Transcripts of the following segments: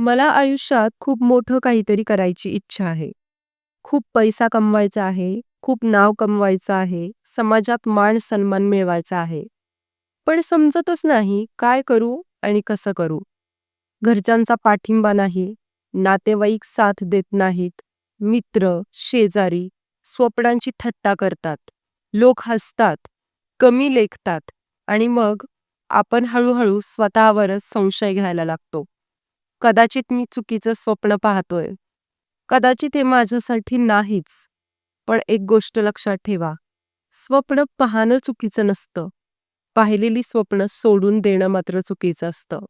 मला आयुष्यात खूप मोठं काहीतरी करायची इच्छा आहे. खूप पैसा कमवायचा आहे, खूप नाव कमवायचं आहे, समाजात मान-सन्मान मिळवायचा आहे. पण समजतच नाही काय करू आणि कसं करू? घरच्यांचा पाठिंबा नाही, नातेवाईक साथ देत नाहीत, मित्र, शेजारी स्वप्नांची थट्टा करतात. लोक हसतात, कमी लेखतात आणि मग आपण हळूहळू स्वतःवरच संशय घ्यायला लागतो. कदाचित मी चुकीचं स्वप्न पाहतोय. कदाचित हे माझ्यासाठी नाहीच. पण एक गोष्ट लक्षात ठेवा, स्वप्न पाहणं चुकीचं नसतं. पाहिलेली स्वप्न सोडून देणं मात्र चुकीचं असतं.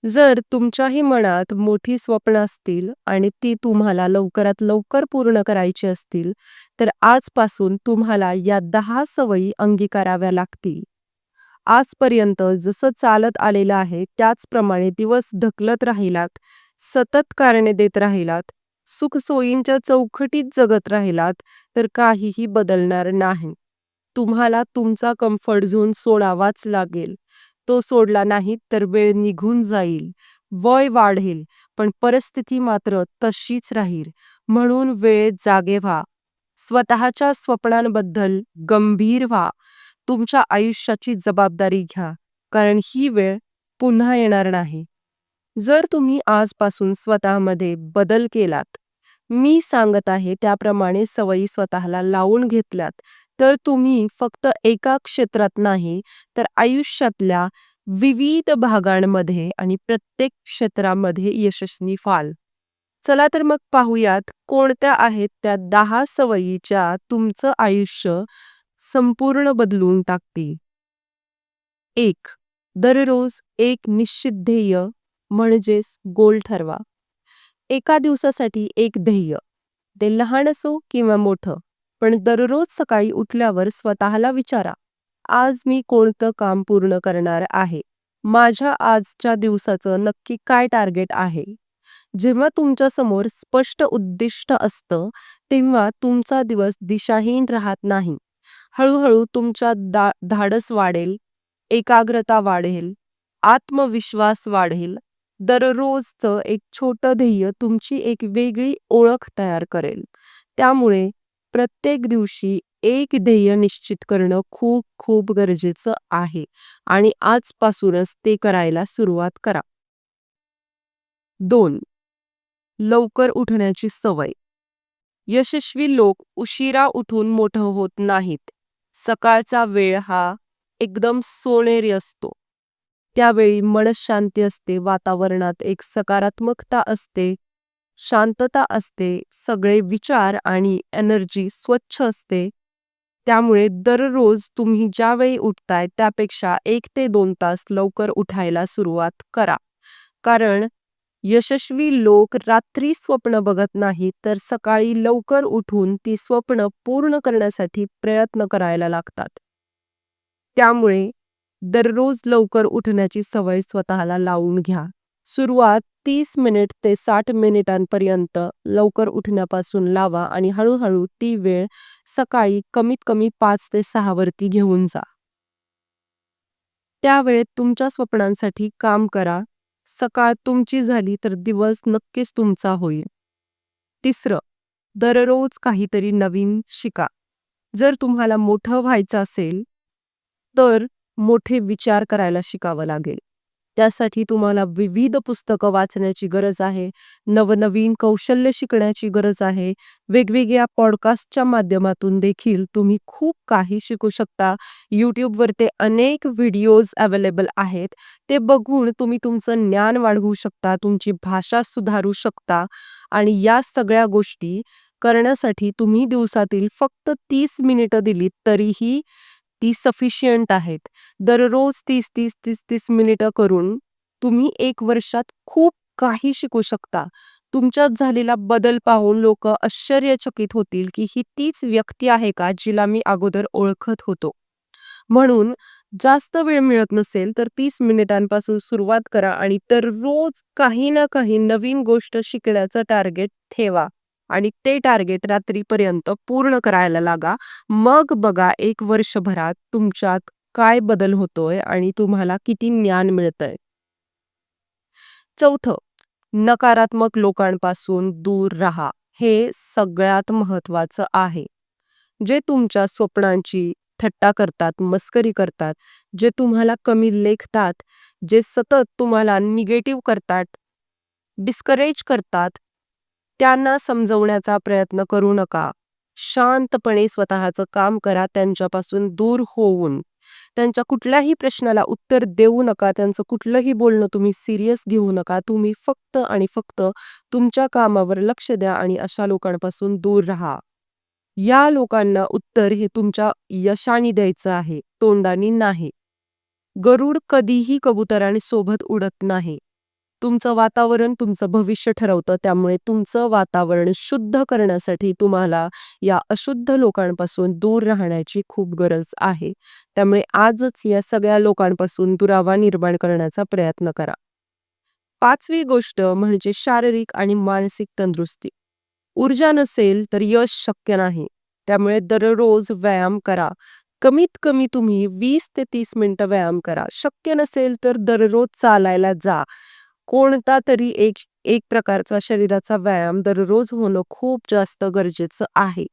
जर तुमच्याही मनात मोठी स्वप्न असतील आणि ती तुम्हाला लवकरात लवकर पूर्ण करायची असतील, तर आजपासून तुम्हाला या 10 सवयी अंगीकाराव्या लागतील. आजपर्यंत जसं चालत आलेलं आहे त्याचप्रमाणे दिवस ढकलत राहिलात, सतत कारणे देत राहिलात, सुखसोयींच्या चौकटीत जगत राहिलात, तर काहीही बदलणार नाही. तुम्हाला तुमचा कम्फर्ट झोन सोडावाच लागेल. तो सोडला नाही तर वेळ निघून जाईल, वय वाढेल, पण परिस्थिती मात्र तशीच राहील. म्हणून वेळेत जागे व्हा. स्वतःच्या स्वप्नांबद्दल गंभीर व्हा. तुमच्या आयुष्याची जबाबदारी घ्या, कारण ही वेळ पुन्हा येणार नाही. जर तुम्ही आजपासून स्वतःमध्ये बदल केलात, मी सांगत आहे त्याप्रमाणे सवयी स्वतःला लावून घेतल्यात, तर तुम्ही फक्त एका क्षेत्रात नाही, तर आयुष्यातल्या विविध भागांमध्ये आणि प्रत्येक क्षेत्रामध्ये यशस्वी व्हाल. चला तर मग पाहूयात कोणत्या आहेत त्या 10 सवयी ज्या तुमचं आयुष्य संपूर्ण बदलून टाकतील. 1. दररोज एक निश्चित ध्येय म्हणजेच गोल ठरवा. एका दिवसासाठी एक ध्येय. ते लहान असो किंवा मोठं, पण दररोज सकाळी उठल्यावर स्वतःला विचारा, आज मी कोणतं काम पूर्ण करणार आहे? माझ्या आजच्या दिवसाचं नक्की काय टार्गेट आहे? जेव्हा तुमच्या समोर स्पष्ट उद्दिष्ट असतं, तेव्हा तुमचा दिवस दिशाहीन राहत नाही. हळूहळू तुमच्या धाडस वाढेल, एकाग्रता वाढेल, आत्मविश्वास वाढेल. दररोजचं एक छोटं ध्येय तुमची एक वेगळी ओळख तयार करेल. त्यामुळे प्रत्येक दिवशी एक ध्येय निश्चित करणं खूप खूप गरजेचं आहे आणि आजपासूनच ते करायला सुरुवात करा. 2. लवकर उठण्याची सवय. यशस्वी लोक उशिरा उठून मोठं होत नाहीत. सकाळचा वेळ हा एकदम सोनेरी असतो. त्यावेळी मनःशांती असते, वातावरणात एक सकारात्मकता असते, शांतता असते, सगळे विचार आणि एनर्जी स्वच्छ असते. त्यामुळे दररोज तुम्ही ज्यावेळी उठताय त्यापेक्षा 1 ते 2 तास लवकर उठायला सुरुवात करा. कारण यशस्वी लोक रात्री स्वप्न बघत नाहीत, तर सकाळी लवकर उठून ती स्वप्न पूर्ण करण्यासाठी प्रयत्न करायला लागतात. त्यामुळे दररोज लवकर उठण्याची सवय स्वतःला लावून घ्या. सुरुवात 30 मिनिट ते 60 मिनिटांपर्यंत लवकर उठण्यापासून लावा आणि हळूहळू ती वेळ सकाळी कमीत कमी 5 ते 6 वरती घेऊन जा. त्यावेळेत तुमच्या स्वप्नांसाठी काम करा. सकाळ तुमची झाली तर दिवस नक्कीच तुमचा होईल. 3. दररोज काहीतरी नवीन शिका. जर तुम्हाला मोठं व्हायचं असेल, तर मोठे विचार करायला शिकावं लागेल. त्यासाठी तुम्हाला विविध पुस्तकं वाचण्याची गरज आहे, नवनवीन कौशल्य शिकण्याची गरज आहे. वेगवेगळ्या पॉडकास्टच्या माध्यमातून देखील तुम्ही खूप काही शिकू शकता. YouTubeवर ते अनेक व्हिडिओज अवेलेबल आहेत. ते बघून तुम्ही तुमचं ज्ञान वाढवू शकता, तुमची भाषा सुधारू शकता आणि या सगळ्या गोष्टी करण्यासाठी तुम्ही दिवसातील फक्त 30 मिनिटं दिलीत तरीही ती सफिशियंट आहेत. दररोज 30 मिनिटं करून तुम्ही 1 वर्षात खूप काही शिकू शकता. तुमच्यात झालेला बदल पाहून लोकं आश्चर्यचकित होतील, की ही तीच व्यक्ती आहे का जिला मी अगोदर ओळखत होतो. म्हणून जास्त वेळ मिळत नसेल तर 30 मिनिटांपासून सुरुवात करा आणि दररोज काही ना काही नवीन गोष्ट शिकण्याचं टार्गेट ठेवा आणि ते टार्गेट रात्रीपर्यंत पूर्ण करायला लागा. मग बघा 1 वर्षभरात तुमच्यात काय बदल होतोय आणि तुम्हाला किती ज्ञान मिळतंय. 4. नकारात्मक लोकांपासून दूर राहा. हे सगळ्यात महत्त्वाचं आहे. जे तुमच्या स्वप्नांची थट्टा करतात, मस्करी करतात, जे तुम्हाला कमी लेखतात, जे सतत तुम्हाला निगेटिव्ह करतात, डिस्करेज करतात, त्यांना समजवण्याचा प्रयत्न करू नका. शांतपणे स्वतःचं काम करा. त्यांच्यापासून दूर होऊन त्यांच्या कुठल्याही प्रश्नाला उत्तर देऊ नका. त्यांचं कुठलंही बोलणं तुम्ही सिरियस घेऊ नका. तुम्ही फक्त आणि फक्त तुमच्या कामावर लक्ष द्या आणि अशा लोकांपासून दूर राहा. या लोकांना उत्तर हे तुमच्या यशाने द्यायचं आहे, तोंडाने नाही. गरुड कधीही कबुतरांसोबत उडत नाही. तुमचं वातावरण तुमचं भविष्य ठरवतं. त्यामुळे तुमचं वातावरण शुद्ध करण्यासाठी तुम्हाला या अशुद्ध लोकांपासून दूर राहण्याची खूप गरज आहे. त्यामुळे आजच या सगळ्या लोकांपासून दुरावा निर्माण करण्याचा प्रयत्न करा. 5वी गोष्ट म्हणजे शारीरिक आणि मानसिक तंदुरुस्ती. ऊर्जा नसेल तर यश शक्य नाही. त्यामुळे दररोज व्यायाम करा. कमीत कमी तुम्ही 20 ते 30 मिनिटं व्यायाम करा. शक्य नसेल तर दररोज चालायला जा. कोणता तरी एक एक प्रकारचा शरीराचा व्यायाम दररोज होणं खूप जास्त गरजेचं आहे.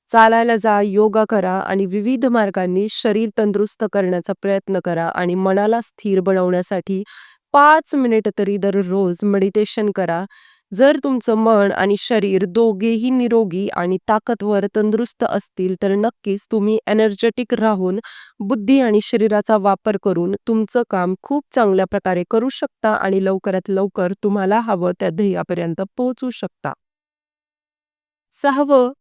चालायला जा, योगा करा आणि विविध मार्गांनी शरीर तंदुरुस्त करण्याचा प्रयत्न करा आणि मनाला स्थिर बनवण्यासाठी 5 मिनिटं तरी दररोज मेडिटेशन करा. जर तुमचं मन आणि शरीर दोघेही निरोगी आणि ताकदवर तंदुरुस्त असतील तर नक्कीच तुम्ही एनर्जेटिक राहून बुद्धी आणि शरीराचा वापर करून तुमचं काम खूप चांगल्या प्रकारे करू शकता आणि लवकरात लवकर तुम्हाला हवं त्या ध्येयापर्यंत पोहोचू शकता. 6वं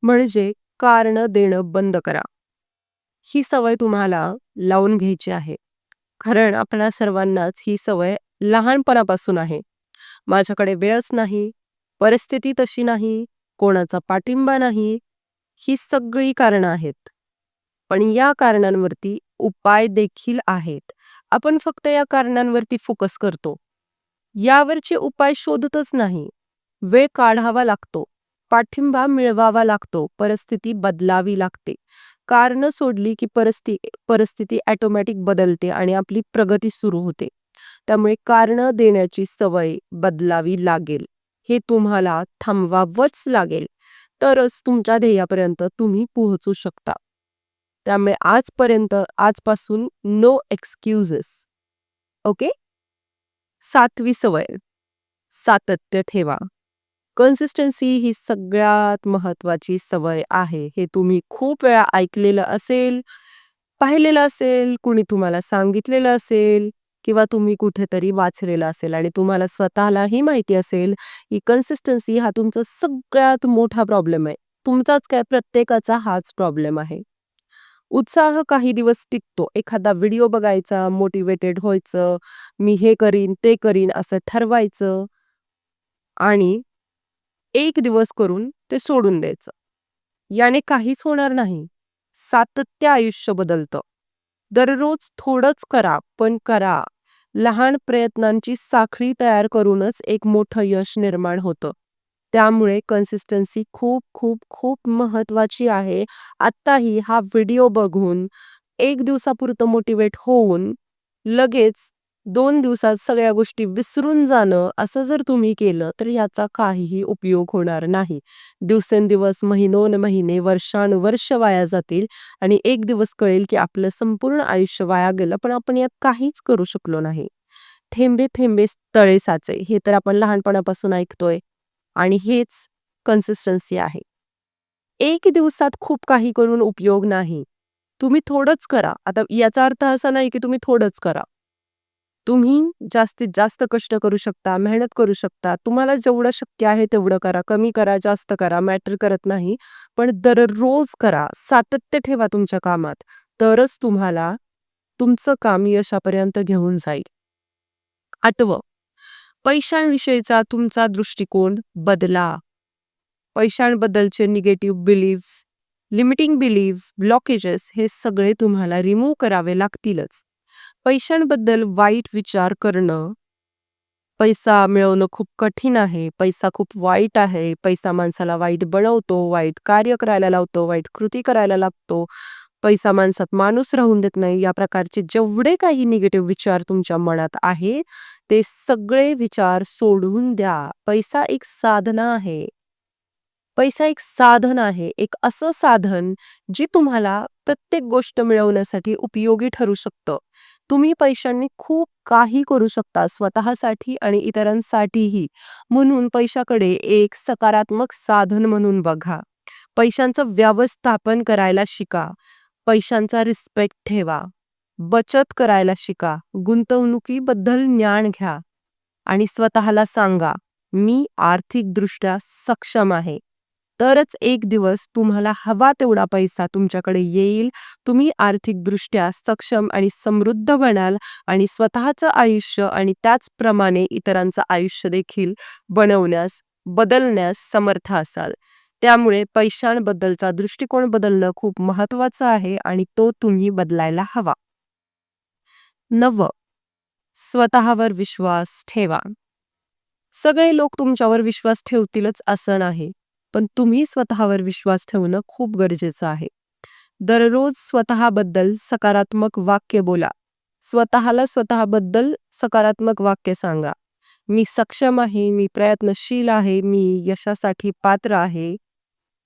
म्हणजे कारणं देणं बंद करा. ही सवय तुम्हाला लावून घ्यायची आहे. कारण आपल्या सर्वांनाच ही सवय लहानपणापासून आहे. माझ्याकडे वेळच नाही, परिस्थिती तशी नाही, कोणाचा पाठिंबा नाही, ही सगळी कारणं आहेत. पण या कारणांवरती उपाय देखील आहेत. आपण फक्त या कारणांवरती फोकस करतो. यावरचे उपाय शोधतच नाही. वेळ काढावा लागतो. पाठिंबा मिळवावा लागतो. परिस्थिती बदलावी लागते. कारणं सोडली की परिस्थिती ऑटोमॅटिक बदलते आणि आपली प्रगती सुरू होते. त्यामुळे कारणं देण्याची सवय बदलावी लागेल. हे तुम्हाला थांबवावंच लागेल. तरच तुमच्या ध्येयापर्यंत तुम्ही पोहोचू शकता. त्यामुळे आजपासून नो एक्सक्युजेस. ओके? 7वी सवय, सातत्य ठेवा. कन्सिस्टन्सी ही सगळ्यात महत्त्वाची सवय आहे. हे तुम्ही खूप वेळा ऐकलेलं असेल, पाहिलेलं असेल, कुणी तुम्हाला सांगितलेलं असेल किंवा तुम्ही कुठेतरी वाचलेलं असेल आणि तुम्हाला स्वतःलाही माहिती असेल की कन्सिस्टन्सी हा तुमचा सगळ्यात मोठा प्रॉब्लेम आहे. तुमचाच काय, प्रत्येकाचा हाच प्रॉब्लेम आहे. उत्साह काही दिवस टिकतो. एखादा व्हिडिओ बघायचा, मोटिवेटेड व्हायचं, मी हे करीन, ते करीन असं ठरवायचं आणि एक दिवस करून ते सोडून द्यायचं. याने काहीच होणार नाही. सातत्य आयुष्य बदलतं. दररोज थोडंच करा, पण करा. लहान प्रयत्नांची साखळी तयार करूनच एक मोठं यश निर्माण होतं. त्यामुळे कन्सिस्टन्सी खूप खूप खूप महत्त्वाची आहे. आत्ताही हा व्हिडिओ बघून 1 दिवसापुरतं मोटिवेट होऊन लगेच 2 दिवसात सगळ्या गोष्टी विसरून जाणं असं जर तुम्ही केलं तर याचा काहीही उपयोग होणार नाही. दिवसेंदिवस, महिनोन-महिने, वर्षानुवर्ष वाया जातील आणि एक दिवस कळेल की आपलं संपूर्ण आयुष्य वाया गेलं, पण आपण यात काहीच करू शकलो नाही. थेंबे थेंबे तळे साचे हे तर आपण लहानपणापासून ऐकतोय आणि हेच कन्सिस्टन्सी आहे. एक दिवसात खूप काही करून उपयोग नाही. तुम्ही थोडंच करा. आता याचा अर्थ असा नाही की तुम्ही थोडंच करा. तुम्ही जास्तीत जास्त कष्ट करू शकता, मेहनत करू शकता. तुम्हाला जेवढं शक्य आहे तेवढं करा. कमी करा, जास्त करा, मॅटर करत नाही. पण दररोज करा. सातत्य ठेवा तुमच्या कामात. तरच तुम्हाला तुमचं काम यशापर्यंत घेऊन जाईल. 8वं, पैशांविषयीचा तुमचा दृष्टिकोन बदला. पैशांबद्दलचे negative beliefs, limiting beliefs, blockages हे सगळे तुम्हाला रिमूव्ह करावे लागतीलच. पैशांबद्दल वाईट विचार करणं, पैसा मिळवणं खूप कठीण आहे, पैसा खूप वाईट आहे, पैसा माणसाला वाईट बनवतो, वाईट कार्य करायला लावतो, वाईट कृती करायला लागतो. पैसा माणसात माणूस राहून देत नाही, या प्रकारचे जेवढे काही निगेटिव्ह विचार तुमच्या मनात आहे, ते सगळे विचार सोडून द्या. पैसा एक साधना आहे. पैसा एक साधन आहे. एक असं साधन जे तुम्हाला प्रत्येक गोष्ट मिळवण्यासाठी उपयोगी ठरू शकतं. तुम्ही पैशांनी खूप काही करू शकता स्वतःसाठी आणि इतरांसाठीही. म्हणून पैशाकडे एक सकारात्मक साधन म्हणून बघा. पैशांचं व्यवस्थापन करायला शिका. पैशांचा रिस्पेक्ट ठेवा. बचत करायला शिका. गुंतवणुकीबद्दल ज्ञान घ्या आणि स्वतःला सांगा, मी आर्थिकदृष्ट्या सक्षम आहे. तरच एक दिवस तुम्हाला हवा तेवढा पैसा तुमच्याकडे येईल. तुम्ही आर्थिकदृष्ट्या सक्षम आणि समृद्ध बनाल आणि स्वतःचं आयुष्य आणि त्याचप्रमाणे इतरांचं आयुष्य देखील बदलण्यास समर्थ असाल. त्यामुळे पैशांबद्दलचा दृष्टिकोन बदलणं खूप महत्त्वाचं आहे आणि तो तुम्ही बदलायला हवा. 9. स्वतःवर विश्वास ठेवा. सगळे लोक तुमच्यावर विश्वास ठेवतीलच असं नाही, पण तुम्ही स्वतःवर विश्वास ठेवणं खूप गरजेचं आहे. दररोज स्वतःबद्दल सकारात्मक वाक्य बोला. स्वतःबद्दल सकारात्मक वाक्य सांगा. मी सक्षम आहे, मी प्रयत्नशील आहे, मी यशासाठी पात्र आहे.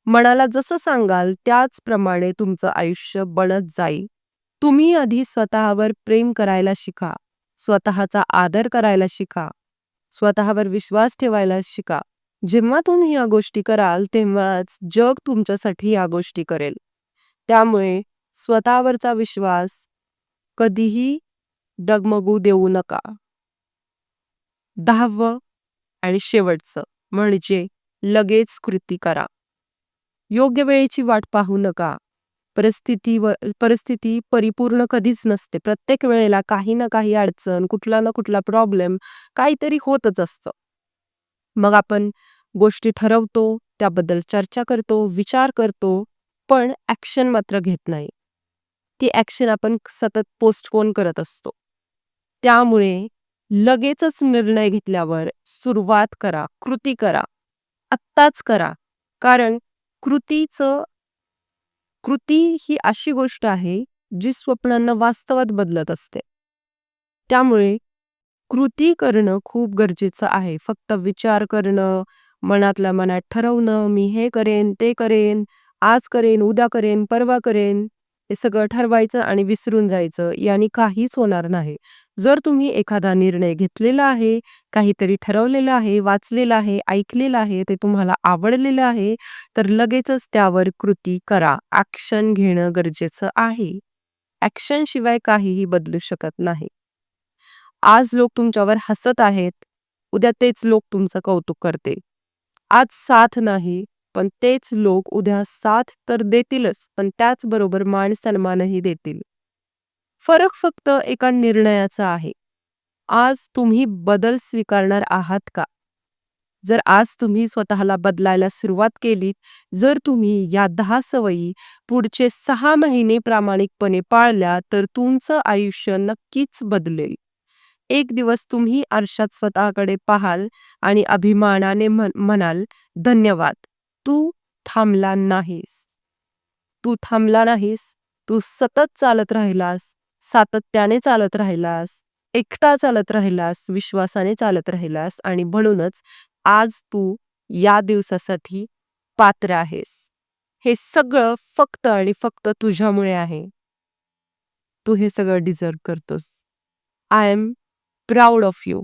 मनाला जसं सांगाल त्याचप्रमाणे तुमचं आयुष्य बनत जाईल. तुम्ही आधी स्वतःवर प्रेम करायला शिका. स्वतःचा आदर करायला शिका. स्वतःवर विश्वास ठेवायला शिका. जेव्हा तुम्ही या गोष्टी कराल तेव्हाच जग तुमच्यासाठी या गोष्टी करेल. त्यामुळे स्वतःवरचा विश्वास कधीही डगमगू देऊ नका. 10 आणि शेवटचं म्हणजे लगेच कृती करा. योग्य वेळेची वाट पाहू नका. परिस्थिती परिपूर्ण कधीच नसते. प्रत्येक वेळेला काही ना काही अडचण, कुठला ना कुठला प्रॉब्लेम काहीतरी होतच असतं. मग आपण गोष्टी ठरवतो, त्याबद्दल चर्चा करतो, विचार करतो, पण ॲक्शन मात्र घेत नाही. ती ॲक्शन आपण सतत पोस्टपोन करत असतो. त्यामुळे लगेचच निर्णय घेतल्यावर सुरुवात करा, कृती करा. आत्ताच करा. कारण कृती ही अशी गोष्ट आहे जी स्वप्नांना वास्तवात बदलत असते. त्यामुळे कृती करणं खूप गरजेचं आहे. फक्त विचार करणं, मनातल्या मनात ठरवणं, मी हे करेन, ते करेन, आज करेन, उद्या करेन, परवा करेन, हे सगळं ठरवायचं आणि विसरून जायचं, याने काहीच होणार नाही. जर तुम्ही एखादा निर्णय घेतलेला आहे, काहीतरी ठरवलेलं आहे, वाचलेलं आहे, ऐकलेलं आहे, ते तुम्हाला आवडलेलं आहे, तर लगेचच त्यावर कृती करा. ॲक्शन घेणं गरजेचं आहे. ॲक्शन शिवाय काहीही बदलू शकत नाही. आज लोक तुमच्यावर हसत आहेत, उद्या तेच लोक तुमचं कौतुक करते. आज साथ नाही, पण तेच लोक उद्या साथ तर देतीलच, पण त्याचबरोबर मान सन्मानही देतील. फरक फक्त एका निर्णयाचा आहे. आज तुम्ही बदल स्वीकारणार आहात का? जर आज तुम्ही स्वतःला बदलायला सुरुवात केलीत, जर तुम्ही या 10 सवयी पुढचे 6 महिने प्रामाणिकपणे पाळल्या, तर तुमचं आयुष्य नक्कीच बदलेल. एक दिवस तुम्ही आरशात स्वतःकडे पाहाल आणि अभिमानाने म्हणाल, धन्यवाद, तू थांबला नाहीस. तू थांबला नाहीस. तू सतत चालत राहिलास, सातत्याने चालत राहिलास, एकटा चालत राहिलास, विश्वासाने चालत राहिलास आणि म्हणूनच आज तू या दिवसासाठी पात्र आहेस. हे सगळं फक्त आणि फक्त तुझ्यामुळे आहे. तू हे सगळं डिझर्व्ह करतोस. I am proud of you.